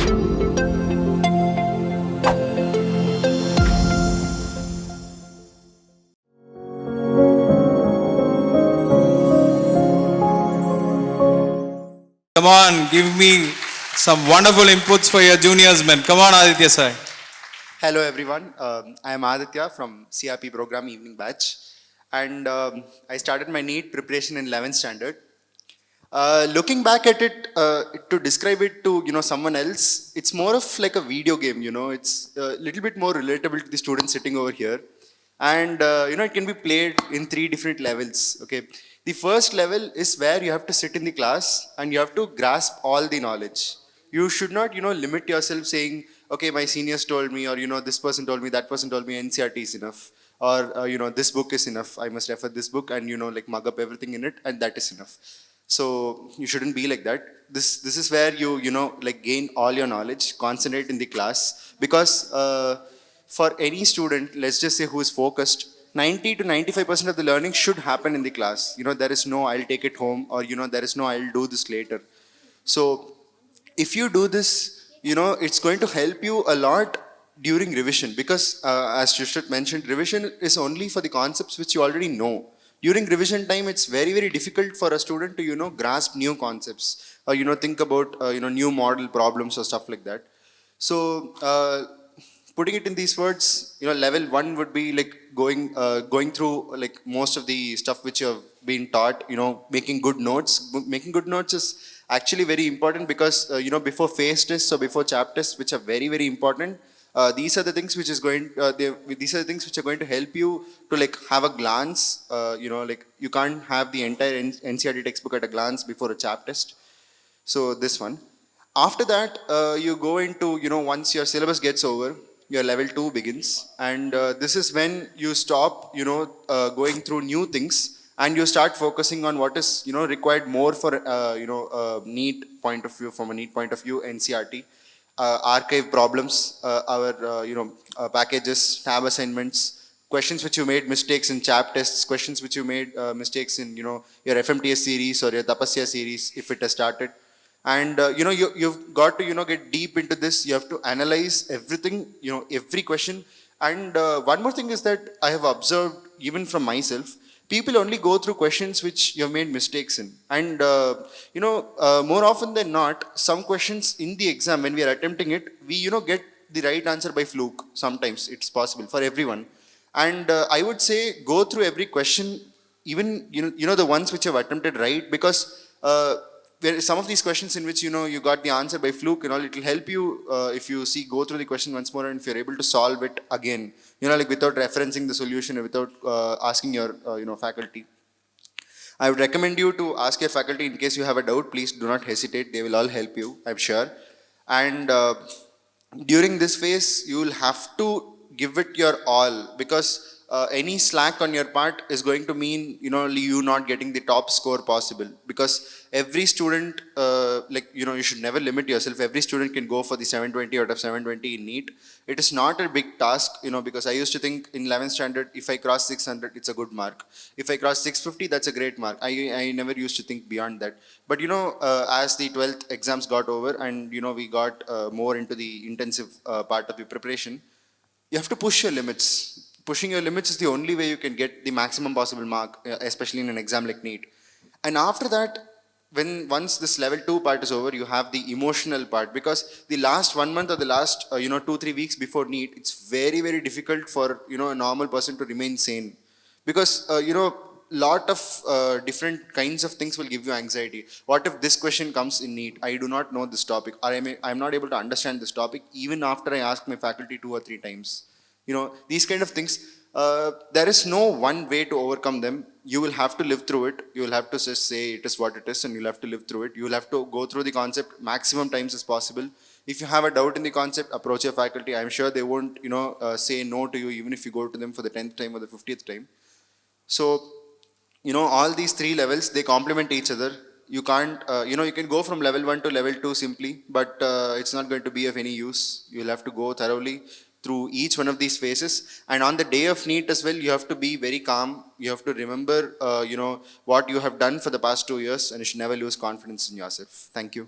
Come on, give me some wonderful inputs for your juniors, man. Come on, Adithya sir. Hello everyone, I am Adithya from CRP program evening batch, and I started my NEET preparation in 11th standard. Looking back at it, to describe it to someone else, it's more of like a video game. It's a little bit more relatable to the students sitting over here, and it can be played in 3 different levels. Okay, the first level is where you have to sit in the class and you have to grasp all the knowledge. You should not limit yourself saying, okay, my seniors told me, or this person told me, that person told me, NCRT is enough, or this book is enough, I must refer this book and like mug up everything in it, and that is enough. So you shouldn't be like that. This is where you like gain all your knowledge, concentrate in the class, because for any student, let's just say, who is focused, 90 to 95% of the learning should happen in the class. There is no I'll take it home, or there is no I'll do this later. So if you do this, it's going to help you a lot during revision, because as Shrishit mentioned, revision is only for the concepts which you already know. During revision time, it's very, very difficult for a student to, grasp new concepts, or, think about, new model problems or stuff like that. So, putting it in these words, level 1 would be like going through like most of the stuff which you have been taught, making good notes. Making good notes is actually very important, because, before phase tests or before chap tests, which are very, very important, these are the things which is going these are the things which are going to help you to like have a glance. Like you can't have the entire NCRT textbook at a glance before a chap test. So this one. After that, you go into, once your syllabus gets over, your level 2 begins, and this is when you stop going through new things, and you start focusing on what is required more for NEET point of view. From a NEET point of view, NCRT, archive problems, our packages, tab assignments, questions which you made mistakes in chap tests, questions which you made mistakes in your FMTS series or your Tapasya series if it has started. And you've got to get deep into this. You have to analyze everything, every question. And one more thing is that I have observed, even from myself, people only go through questions which you have made mistakes in. And more often than not, some questions in the exam, when we are attempting it, we get the right answer by fluke. Sometimes it's possible for everyone. And I would say go through every question, even the ones which you have attempted right, because there some of these questions in which you got the answer by fluke and all, it will help you if you go through the question once more, and if you're able to solve it again, like without referencing the solution or without asking your faculty. I would recommend you to ask your faculty in case you have a doubt. Please do not hesitate, they will all help you, I'm sure. And during this phase, you will have to give it your all, because any slack on your part is going to mean you not getting the top score possible. Because every student, you should never limit yourself. Every student can go for the 720 out of 720 in NEET. It is not a big task, because I used to think in 11th standard, if I cross 600, it's a good mark. If I cross 650, that's a great mark. I never used to think beyond that. But as the 12th exams got over, and we got more into the intensive part of the preparation, you have to push your limits. Pushing your limits is the only way you can get the maximum possible mark, especially in an exam like NEET. And after that, once this level 2 part is over, you have the emotional part, because the last 1 month or the last 2-3 weeks before NEET, it's very, very difficult for a normal person to remain sane, because lot of different kinds of things will give you anxiety. What if this question comes in NEET? I do not know this topic, or I'm not able to understand this topic even after I ask my faculty 2 or 3 times. These kind of things. There is no one way to overcome them. You will have to live through it. You will have to just say it is what it is, and you'll have to live through it. You will have to go through the concept maximum times as possible. If you have a doubt in the concept, approach your faculty. I'm sure they won't say no to you, even if you go to them for the 10th time or the 50th time. So all these 3 levels, they complement each other. You can't you can go from level 1 to level 2 simply, but it's not going to be of any use. You'll have to go thoroughly through each one of these phases. And on the day of NEET as well, you have to be very calm. You have to remember what you have done for the past 2 years, and you should never lose confidence in yourself. Thank you.